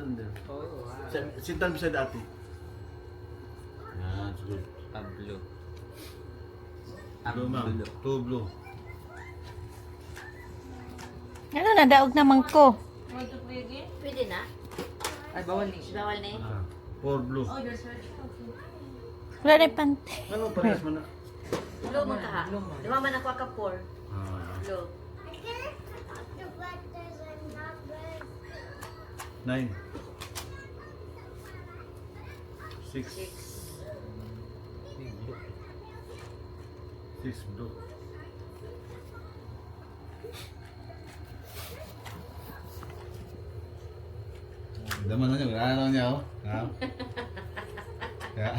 Alexander. Oh, wow. Sintan bisa dati. Yan, good. Pablo. Blue, ma'am. Two blue. Ano na, daog naman ko. Pwede na? Ay, bawal ni. Bawal na Ah, four blue. Wala na yung pante. Ano parehas man na? Blue mo ka ha? Lima man ako ka 4. Ah, Blue. 9. 6. 6 blue. Daman na niya, wala na niya, oh. Ha? Ya.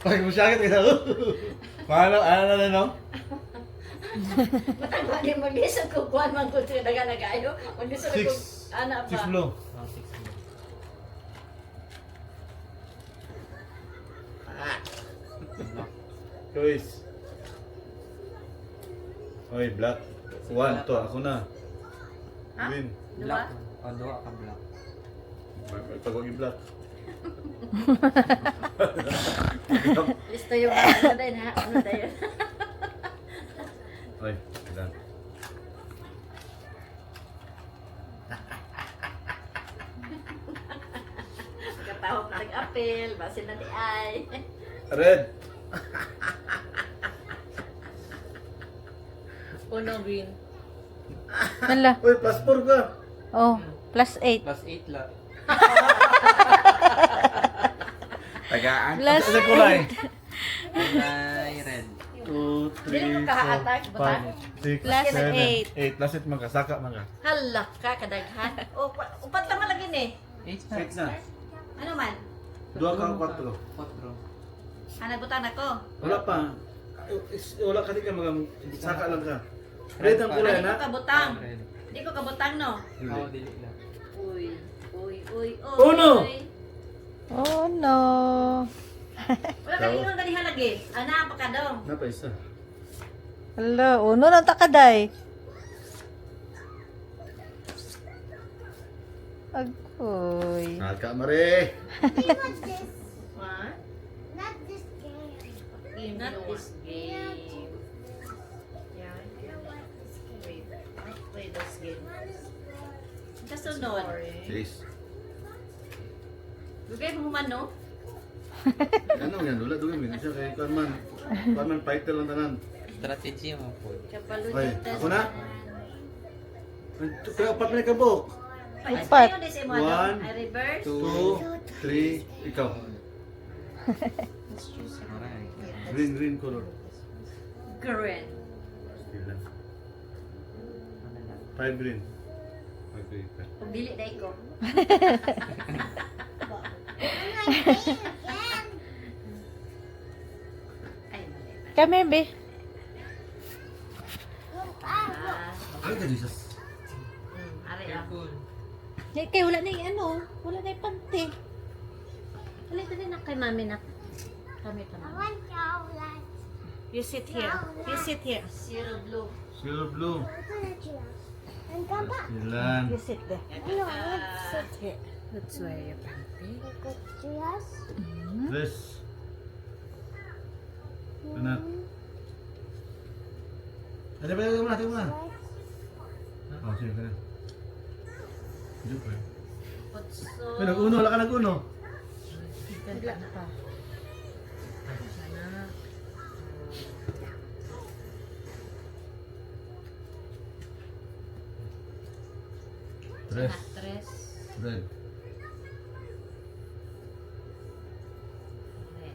Pag mo siya kita, paano, ano na, no? Matagwa ni mag-isog ko kuhan man ko ito naga-nagayo. Mag-isog ko, 6. anak 6 ba? blue. Oh, 6 blue. Choice. Oy, black. 1 to, ako na. Ha? Win. Black. Oh, duha ka black. May pagwag yung black. Listo yung ano din ha? Ano din? Oy, ilan. Katawag na nag-apel, basin na di ay. Red. Uno green. Wala. Uy, plus 4 ka. Oh, plus 8. Plus 8 lang. Tagaan. Plus Sa kulay. Kulay red. 2, Dili ko 3, kahatag, 4, butang. 5, 6, Plus 7, 8. Plus 8 mga saka mga. Hala ka, kadaghan. O, upat naman lagi ni. 8 na. 6 na. Ano man? 2 ka 4. 4. Hanag butan ako. Wala pa. Wala ka din ka mga saka lang ka. Red ang kulay Hindi na. ko kabutang. Red. Hindi ko kabutang no. Oh, dili lang. Uy, uy, uy, uy. Uno! Oh no. Wala ka ingon ganihan lagi. Ana pa ka daw. Napa isa. Hello, uno lang takaday. Agoy. Saka mare. What? Not this game. Not this game. Yeah. Wait. Wait, this game. Kasunod. Chase. Lugay mo man no? Ano yan? Wala doon yun. Siya kay Carman fighter lang tanan. Strategy mo po. Kapaludot. Oy, ako na? Kaya apat na kabok. Upat. One, I reverse. 2, 3, ikaw. Alright. Green color. Green. Still lang. Ano lang. 5 green. Okay. Kung dili dahil ko. Ay, mali. Come here, be. Ay, ka Jesus. Ari ah. Careful. Kaya wala na yung ano. Wala na yung pante. Ulit na na kay mami na. Kami pa I naman. want chocolate. You sit here. You sit here. Zero blue. Silver blue. And come back. Ilan. You sit there. No, I want to sit Here. That's where your pante. look at Trias. Tres. Ano? Ano ba yung natin mo na? Oh, sige ka na. Joke eh. Otso. May nag-uno, wala ka nag-uno. Wala pa. Sana. Tres. Tres. Red. Red.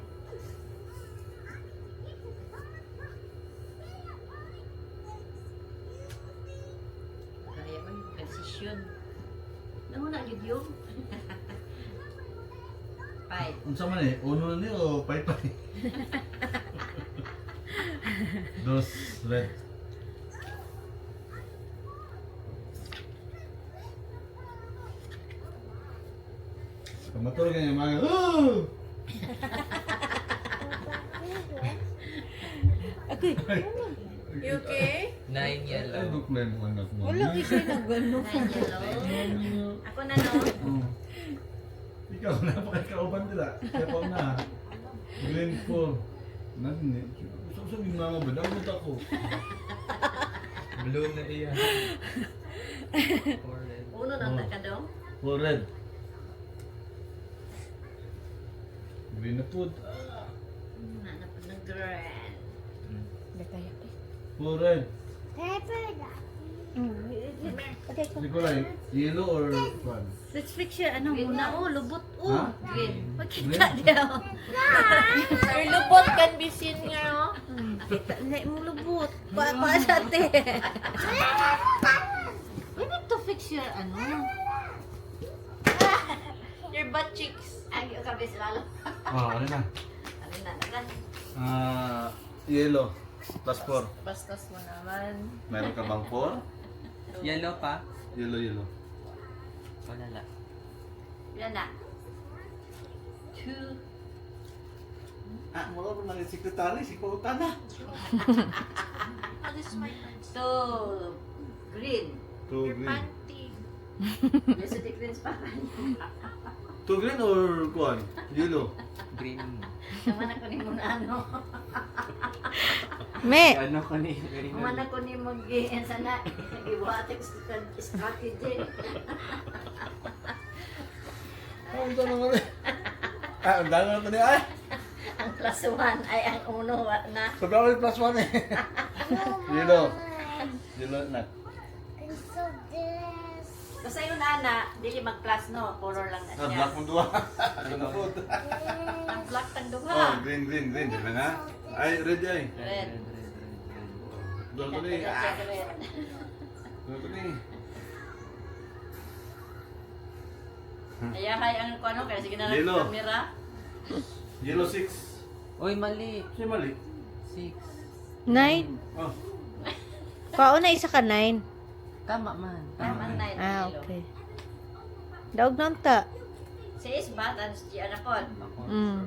Kaya ba yung precision? Nanguna gid yung. Five. Unsa man eh? Uno ni o pay-pay? Dos. Red. Kamatulog nga yung mga. Okay. You okay? 9 Ay, yellow. duklay mo anak mo. Wala siya na gano'n. 9 yellow. Ako na no. Ikaw, napakikauban nila. Kaya pa na. Green 4. Nani, so yung mga ba? Dagot ako. Blue na iya. Orange. Uno nang nakadong. 4 red. Green na food. Ah. Na po ng grand. Kaya pa. 4 red. Pepper that. Okay, ko. Hindi ko lang, yellow or one? Let's fix your ano muna. Oh, lubot. Ha? Oh. Green. Makita niya. Your lubot can be seen nga. Kita na mo lubot. Pa sa te. We need to fix your ano. Your butt cheeks. Ay, yung kabis lalo. Oh, ano na? Ano na, nagan. Yellow. Plus 4. Bastos mo naman. Meron ka bang 4? Yellow pa? Yellow, yellow. Wala la. Yan na. 2. Ah, wala ko na sekretary, si Kota na. So, green. 2 green. Yes, the greens pa. 2 green or kuan? Yellow. Green. Naman ako ni muna ano. Me. Ano ko ni? Green Naman ako ni mo sana iwatek strategy. Oh, ito naman eh. Ah, ang dami na ito niya ay. Ang plus 1 ay ang uno na. Sobrang ko yung plus 1 eh. Yellow. Yellow na. And so this. Kasi yung nana, dili mag-plus no, color lang na Ah, siya. black mo duwa. Ano na po? Ang black tang duha. Oh, green, green, green. Diba na? Ay, red ay. Red. Doon ko na eh. Ah, doon ko na eh. Kaya kaya ang ano, kaya sige na lang Yellow. yung camera. Yellow 6. Uy, mali. Si mali. 6. 9. Oh. Kauna isa ka 9. Tama man. Tama na yun. Ah, yellow. okay. Daog nang ta. Si Isbat, ano si Gian ako. Ako. Mm.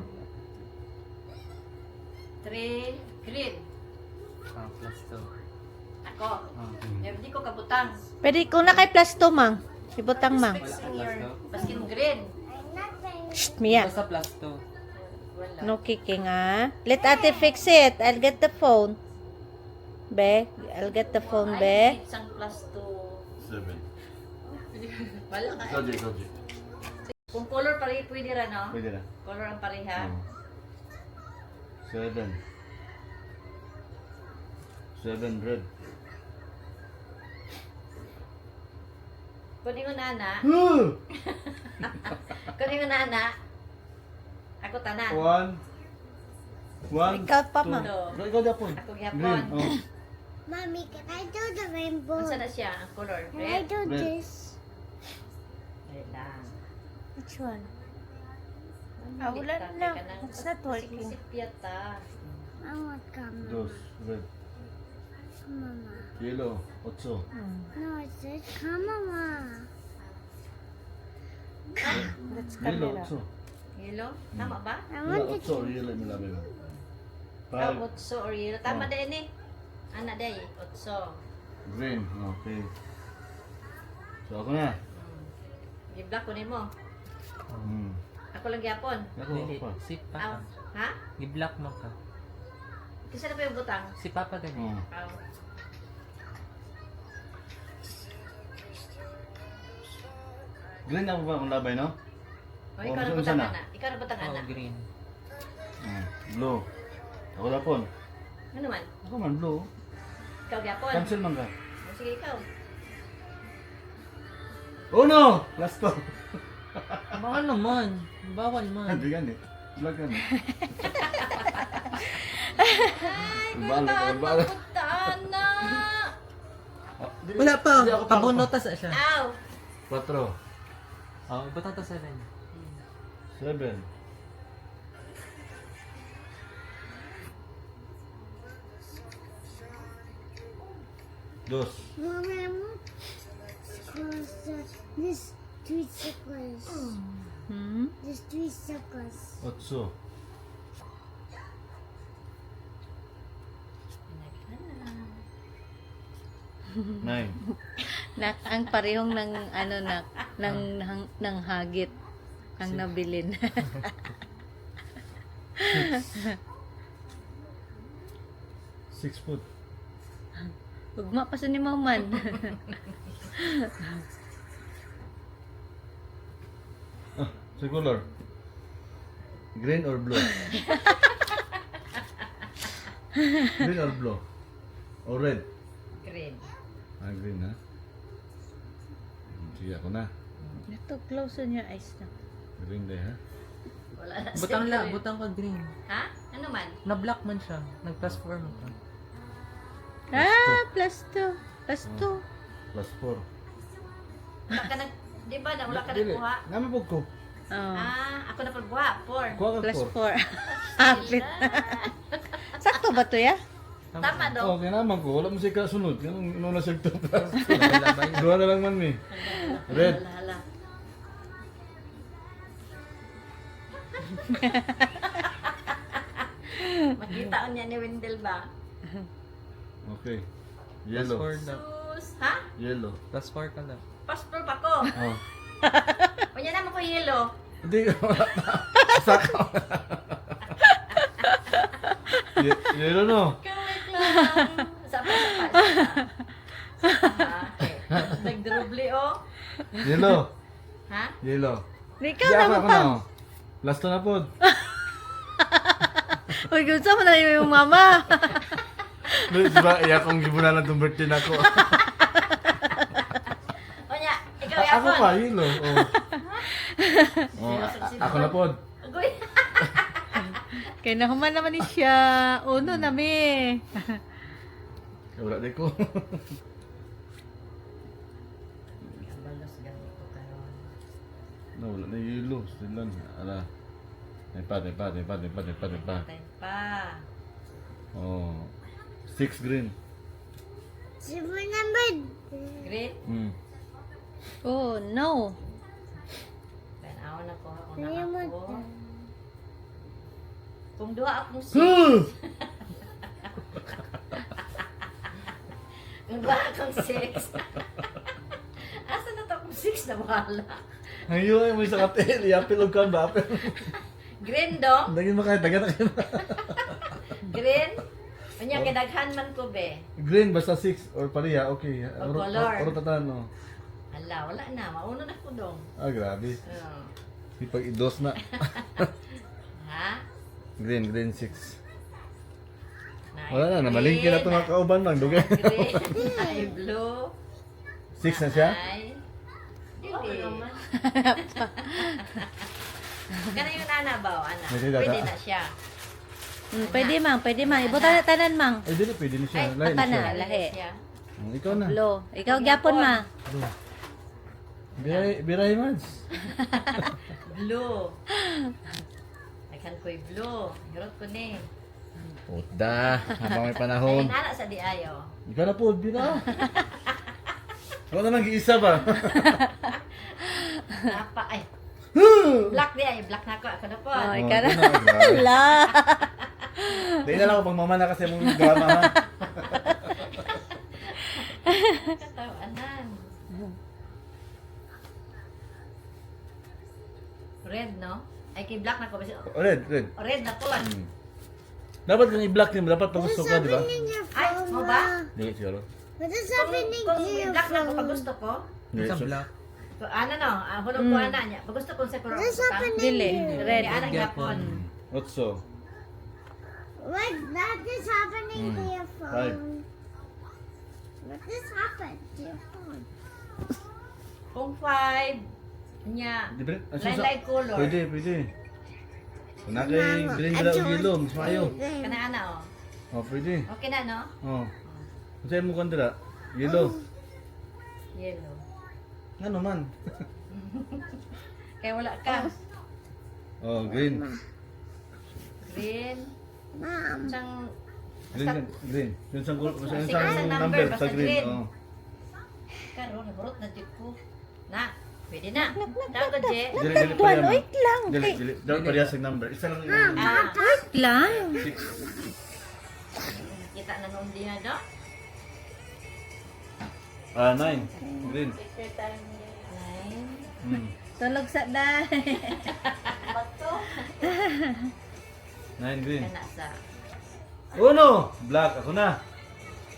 3, green. Plus 2. Ako. Ah. Hindi ko kabutang. Pwede kung na kay plus 2 mang. Ibutang mang. Wala ka plus 2? Baskin green. I'm nothing. Shh, Mia. Basta plus 2. Wala. No kicking ah. Let ate fix it. I'll get the phone. Be, I'll get the phone, be. Ay, isang plus 2. 7. Wala ka. Soji, soji. Kung color pare, pwede rin, no? Pwede na. Color ang pareha. 7. 7 red. Kunin ko nana. Kunin ko nana. Ako tanan. 1. 1. Ikaw pa, mang. Tulo. Ikaw Japon. Ako Green. gyapon. Oh. Mommy, can I do the rainbow? Unsa na siya ang color? Can I Red. do Red. this? Red lang. Which one? Ano, Ah, wala diktate na. ka ng- It's not working. Isip-isip yata. I want come. Dos. Red. Mama. Yellow. 8. No, it says come, Mama. That's Yellow. camera. 8. Yellow? Tama ba? I Yellow. want to 8. Yellow. Milabi mo. Ah, 5. otso or yellow. Tama Oh. din eh. Ana day, otso. Green. Okay. So ako na. Gi-black kunin mo. Hmm. Ako lang gyapon. Ako Dili. pa. Si Aw. Papa. Ha? Gi-block mo ka. Kasi na pa yung butang. Si Papa ganyan. Oh. Aw. Green ako ba ang labay, no? O, ikaw na gusto mo butang sana? ana. Ikaw na butang Oh, ana. green. Blue. Ako Japon. Ano man? Ako man blue. Ikaw gyapon. Cancel man ka. O, sige ikaw. Oh no! Last to. Bawal naman. Bawal man. Hindi gan eh. Vlog gan eh. Ay, Balo, balo. Butana! Wala pa. Hindi ako pa- Pabunotas siya. Aw! 4. Oh, butang to 7. 7. Dos. Mama, I want this 3 circles. Hmm? This 3 circles. 8. 9. Ang parehong ng ano ng hagit ang nabilin. 6 foot. Ugma pa sa ni Mauman. Sa color. Green or blue? Green or blue? Or red? Green. Ah, green ha? Sige ako na. Ito, close on your eyes na. Green day ha? Wala na Butang siya la, green. butang ka green. Ha? Ano man? Na-block man siya. Nag-plus 4 man ka. Ah, plus 2. Plus 2. Plus 4. Wala ka nag... Di ba na wala ka nagkuha? Nga po ko. Oh. Ah, ako na pagbuha. 4. Kuha ka Plus 4. 4. Apit. Sakto ba to ya? Tama daw. Oh, kaya naman ko. Wala mo siya kasunod. Ganun na siya ito. Labay. Dua na lang man mi. Red. Hala, hala. Makita ko niya ni Wendell ba? Okay. Plus Yellow. 4 daw. Sus, ha? Yellow. Plus 4 ka lang. Pastor pa ko. Oh. Kanya naman ko yellow. Hindi. Saka. Yellow no. Kawit lang. Sapa. Nagdruble oh. Yellow. Ha? Yellow. Ikaw Di ako naman ako pa. na. Last na po. Uy, gusto mo na yung mama. Diba, iya kong gibunan ng itong birthday na ko. Kanya, ikaw Ako yapon. pa, yellow. Oh. Oh, ako na po. Agoy. Kaya nahuman naman ni siya. Uno na mi. Wala din ko. Balos gamit ko karon. No, wala na yellow. Stilan. Ala. Ay pa. Tayo pa. Oh. 6 green. Super number. Green. Oh, no. Tanaw na ko ako Ano na mo ako. to? Kung duha akong 6. Kung duha akong 6. Asa na to akong 6 na wala? Ngayon mo sa katel. Yapil og kan ba? Green dong? Dagin mo kahit dagan na kayo. Green? Kanya kidaghan man ko be. Green basta 6 or pariya. Okay. Or color. Or tatan no. Ala, wala na. Mauno na ko dong. Ah, grabe. Oh. Ipag idos na. Ha? Green 6. Nay Wala na, namalingki na ito green, mga kauban bang dugay. Green, ay blue. 6 na siya? Ay. Dili. Kana yung nana ba? Ana. Pwede na Pwede ta. na siya. Pwede mang, pwede mang. Ibutan na tanan mang. Ay, dili, pwede na siya. Ay, Lain apa na? siya. Lahi. Siya. Ikaw na. Lo, ikaw gyapon ma. Biray mans. Blue. Naghan ko'y blue. Hirot ko ni. Puta, habang may Ay, panahon. nana sa di ayo. Ikaw na po, bira. Wala na mag-iisa ba? Napa, ay. Black di ay. Black na ako. Ako na po. Oh, Oh, ikaw na. ito na, grabe. La. Dahil na lang ako pag mamana kasi mong drama ha. Katawanan. Red, no? Ay, kay black na ko. Red. Red na po. Dapat kang i-block din, dapat pag gusto ka, di ba? In your Ay, phone, mo ba? Ma. Hindi, siguro. What is Kung happening to your black na ko, pag phone? gusto ko, Hindi, Sa so- black. ano no, hulog ko ana niya. Pag gusto ko sa puro What is ka. happening Dili. here? Red. Di anak yapon. What's so? What that is happening to your Five. phone? What is happened to your phone? Kung 5 niya. Di ba? Light color. Pwede. Kung na kay green bila o yellow, mas maayo. Kana ana oh. Oh, pwede. Okay na no? Oh. Kung sa'yo mo kandira, yellow. Yellow. Nga naman. Kaya wala ka. Oh, green. Green. Mom. Isang Green. Yun sa Sige, sa sa number, number basta sa green. green. Oh. karon naburot na jud ko. Na, pwede na. Dago je. Dili pa yan. Wait lang. Dili. Dapat pa sa number. Isa lang yung Ah, Wait lang. 6. kita na nung diha do. 9. Green. Tulog sa day. 9 green. Kana sa. Uno! Black. Ako na.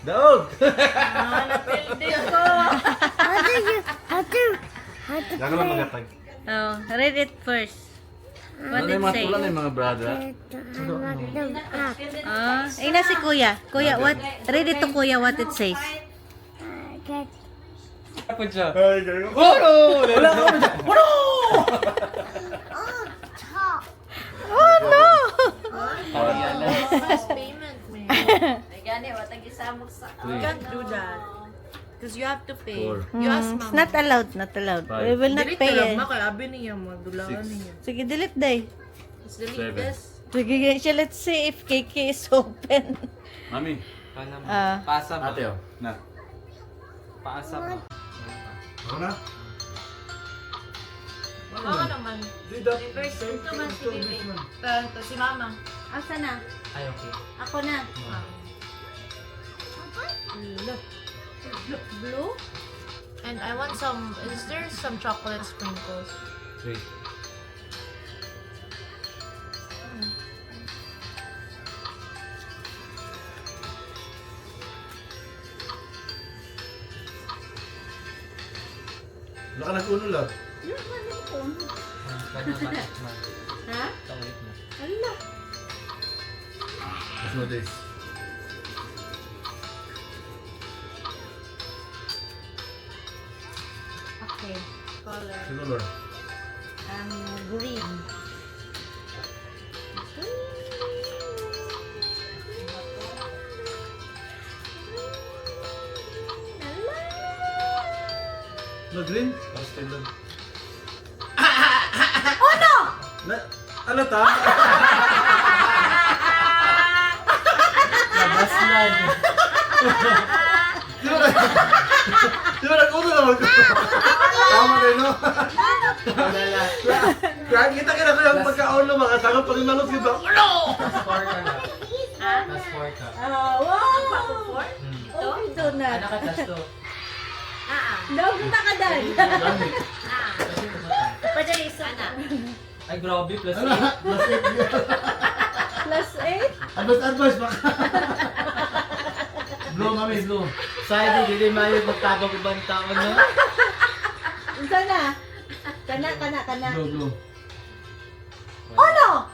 Daog! Napildi ko. Ako lang magatag. Oh, read it first. What Wala did yung it mga say? wala na yung mga brother. Ah, na si Kuya. Kuya, what? Read it to Kuya what it says. Ako siya. Ay, galing. Uno! Wala ako na dyan. Uno! Oh no! First payment, man. Ay, gani, watag isamok sa... Three. Can't do that. Because you have to pay. 4. You ask Mama. It's not allowed, not allowed. Five. We will not pay it. Kaya abi niya, madulangan 6. niya. Sige, delete day. Let's delete 7. this. Sige, siya, let's see if KK is open. Mami. Paano mo? Ah. Paasa mo. Ate oh. Na. Paasa mo. Ako na? Oo naman. Reverse naman si Bibi. Ito si Mama. Asa na? Ay, okay. Ako na. Blue. And I want some, is there some chocolate sprinkles? 3. Wala ka nag-uno lang. Paano bakit mo? Ha? Tawid mo. Ala. Mas mo this. Okay. Color. Sinulor. Green. No, green? Para sa lang. Oh no! Na, ano ta? Labas lang. Di ba nag-uno naman ko? Tama rin, no? Wala. Kaya kita ka na ko yung pagka-uno, makasagap pag nalot ka ba? Uno! Plus 4 ka na. Plus 4 ka. Wow! Okay, doon na. Ano ka plus 2? Dog na ka dan. Pwede isa na. Ay, grabe. Plus 8. Ano? Last week niya. Plus 8. Advance baka. Blue, mami, blue. Sayang, hindi mayo magtabang ibang tao na. Isa na. Kana. Blue, blue. Oh no!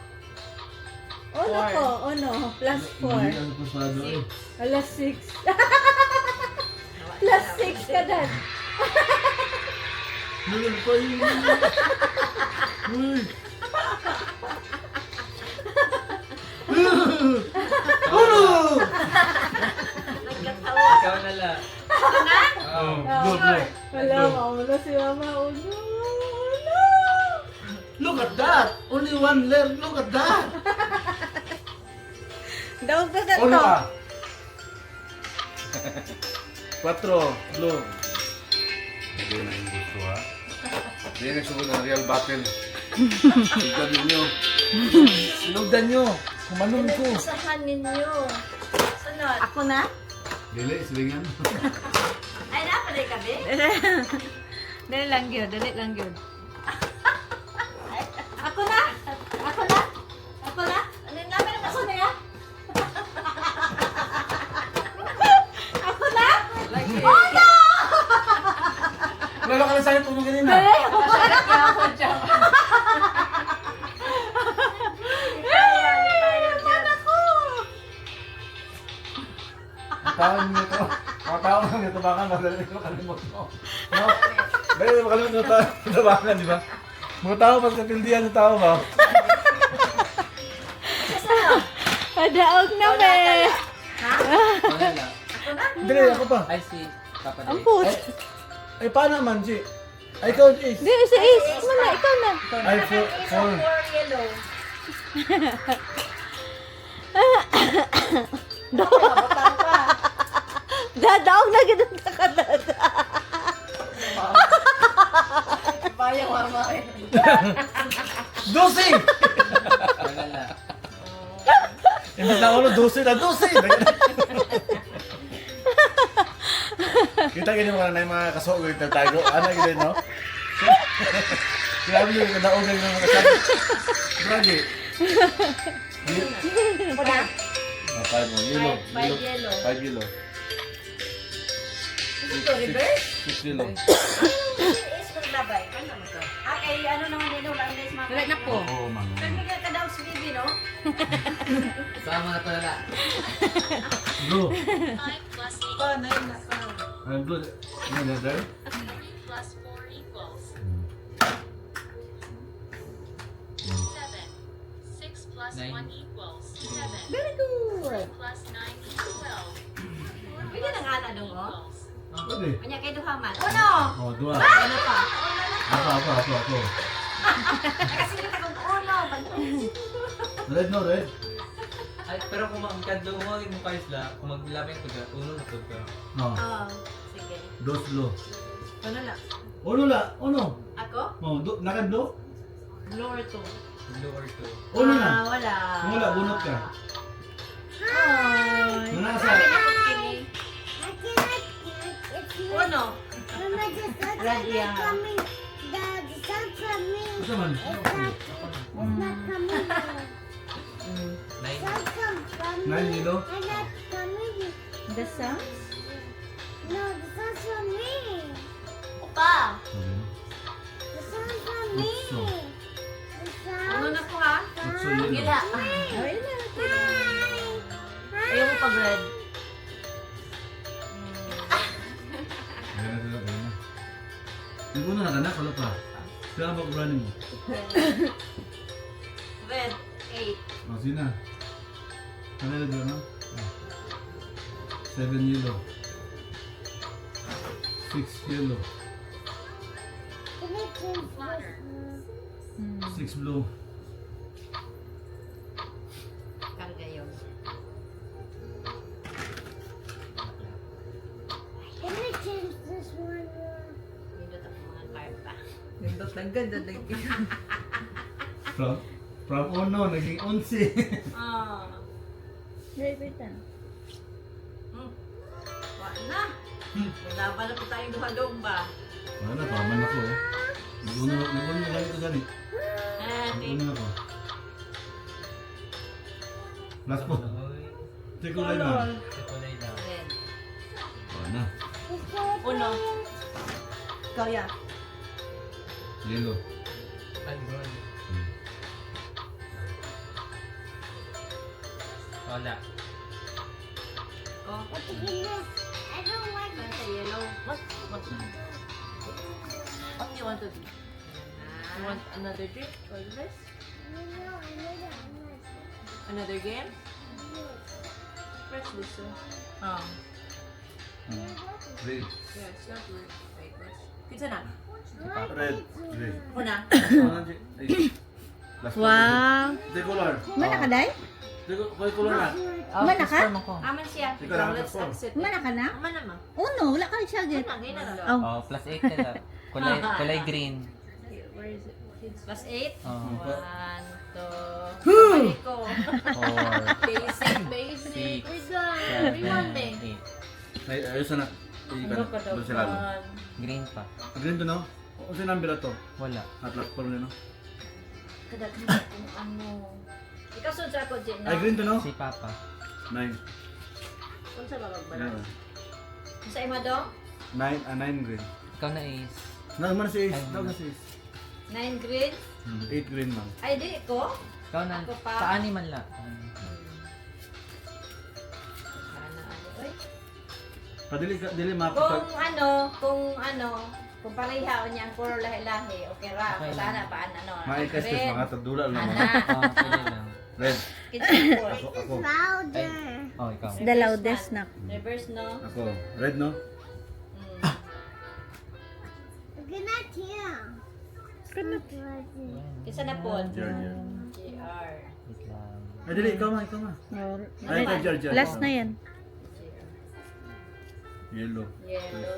Ono ko, ono. Plus Hindi 4. ang pasado eh. Plus 6. Plus 6 ka dan. Nulog pa yun. Uy! Uno! Ikaw na lang. Oo. Blue, blue. Wala, mauna si Mama. Oh no! No! Look at that! Only one layer. Look at that! Daog na Uno to. ka. 4, blue. Hindi na yung gusto ha. Hindi na sugod ng real battle. Sinugdan ninyo. Sinugdan nyo. Kumanon ko. Usahan ninyo. Sunod. Ako na? Dili, silingan. Ay, napaday ka, be? Dali lang yun, dali lang yun. Ako na? Ako na? Ako na? Ano yung namin naman? Ako na ya? Ako na? Oh no! Lalo ka lang sa'yo tulong ganina. Tawag nyo ito. Mga tao lang ito baka madali ko kalimot mo. No? Dahil makalimot mo ito baka, di ba? Mga tao, mas katindihan sa tao ba? Padaog na me! Ikaw na lang. Hindi, ako pa. Ay, si Papa Ang Dave. put. Ay, paano naman, si? Ay, ikaw, Ace. Di, si Ace. Mama, ikaw na. Ay, 4. Yellow. Dadaog na ganun ka kadada. Bayang mama eh. 12! Wala lang. Imbis na ulo, 12 na 12! Kita ganyan mga kasuog yung tago. Ano ganyan, no? Grabe yung kadaogan ng mga kasabi. Grabe. Una. 5 mo. Yellow. Five yellow. 5 yellow. Ito, reverse? 6 yellow. Is maglabay. Okay, ano naman din wala guys mga. Wala na po. Oo, mga. Nagbigay ka daw si Bibi, no? Sama na to nala. Blue. 5 plus 8 Ano blue? Ano na there? plus 4 equals 7. 6 plus 1 Nine. equals 7. Very good. Plus 9 equals 12. Pwede na nga na dong, oh. Pwede. Kanya kayo duhaman. Uno! Oh, dua. Ano pa? Ako. Kasi kita kong uno. Red no, red. Ay, pero kung magkadlo mo yung mukha isla, kung maglapit ko ka, uno na to ka. Oh, Oh, sige. dos blue. Ano na? Uno la, uno. Ako? Oh, nakadlo? Lower to. Blue or two. Uno na. Wala. Kung wala, bunot ka. Ay. Nanasa. Sabi na kong kini. I cannot it's not. Uno. Mama, the sun's Red, not yeah. coming. The sun's coming. Ito man. It's not coming. Nine. Sun's coming. 9 yellow. I'm not coming. The sounds? No, the sun's from me. Upa. The sun's from me. Utso. The Uno sun's na po ha. Utso yellow. Gila. Ay, na. Ayaw mo pag red. Ayan na, ayan na. Yung una na kanak, wala pa. Kaya ba running mo? Red. 8. Oh, sina. Ano na doon, no? 7 yellow. 6 yellow. Can I change this? 6 blue. Karga yun. Can I change this one? Nindot ako mga karpa. Nindot lang ganda. From uno, naging 11. Ah. Wait na. Wala na. Naglaban na po tayong duha-dong ba? Wala, paman ako. Nag-una na lang ito dali. Okay. Nag-una ako. Last po. Oy. Take ko lang na. Kulay na. Red. Wala na. Uno. Kaya. Yellow. Ay, brown. Wala. Oh. What's in this? I don't like Saan it. sa yellow? What do you want to do? You want another drink or this? No, I need it. Another game? Press this one. Red. Yeah, it's not worth it. Kita na. Red. Red. Una. Last Wow. Take color. Mana ka, day? Take color na. Mana ka? Aman siya. Ikaw na. Let's exit. Mana ka na? Ama naman. Uno, wala ka siya dyan. Ganyan na lang. Oh. Oh, plus 8 nila. Kulay green. Where is it? Plus 8. Oh. 1, 2. Ko. 4, Basic, basic. Six. We're done. Rewind eh. 8. Ay, ayos na. Ano ka daw? Doon sila. Green pa. Green to, no? O sa number to? Wala. At last pa rin, no? Kadaghan kung ano. Ikaw sud sa ako, Jen, Ay, no? green to, no? Si Papa. 9. Kung sa babagbalan. Sa ima do? 9 green. Ikaw na is. Naman na si Ace. Ay, Tawag na si Ace. 9 green. 8 green lang. Ay, di ko. Ikaw na. Ako pa. Sa animal la. Sana ano, oy. Dili mapatag. Kung pareha o niyang puro lahi-lahi, okay ra. Okay Sana pa ano. Maikas kasi mga tagdula lang. Ana. Oh, pwede lang. Red. Kitchen Ako. Louder. Oh, ikaw. The loudest na. Reverse, no? Ako. Red, no? Good night, here. Kisa na po. Jar. JR. Wait lang. Ay, dili. Ikaw ma. Ay, jar. Last na yan. Yellow. Yellow.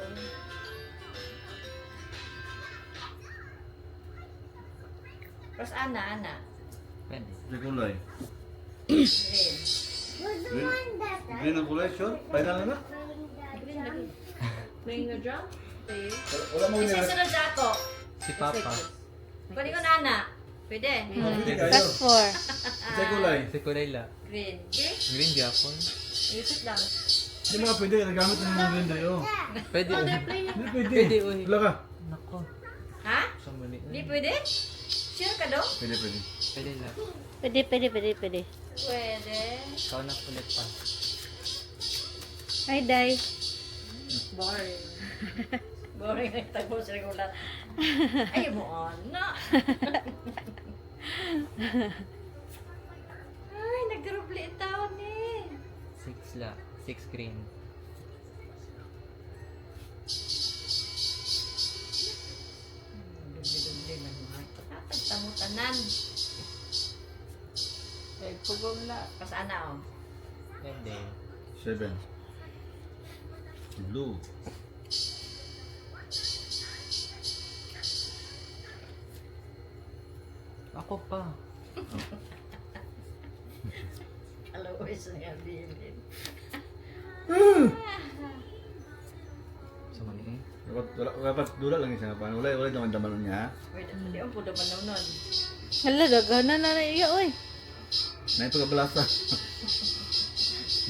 Tapos Ana. Pwede. Sa kulay. Green. Who's the one that Green ang kulay, sure? Final na na? playing that Green lagi. Playing the drum? Play. Wala mo Kasi niya. sunod sa ako. Si Papa. Pwede ko nana. Pwede. Pwede kayo. Plus 4. Sa kulay. Si Kulay la. Green. Okay? Green Japon. Use it lang. Hindi mga pwede. Nagamit na yung ganda yun. Pwede. Oh, they're playing. Hindi pwede. Pwede, uy. Wala ka. Nako. Ha? Sa mali. Hindi pwede? Sure ka daw? Pwede, pwede. Pwede la. Pwede. Pwede. Ikaw na ulit pa. Hi, Day. Boring. Boring na tagpo sa regular. Ay mo ana. Ay, nagdurubli ang taon eh. 6 la. 6 green. Dubli-dubli man mga. Patagtamutanan. Eh, pugong la. Kasana oh. Pwede. 7. Blue. Ako pa. Alawis na nga bilin. Sa mali. Dapat dula lang siya. Wala naman daman niya. Pwede, hindi ang puto pa nun. Hala, dagana na na iya, oy. Na ito kabalasa.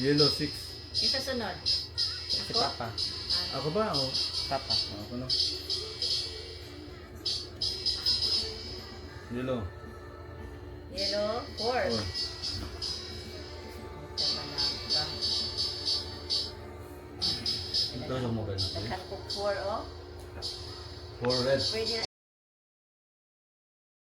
Yellow 6. Isa sunod. Si Papa. Ako ba? O? Papa. Ako na. Yellow. Yellow, 4. Oh. Ito sa mukha natin. Naghan ko 4 oh. 4 red. Pwede na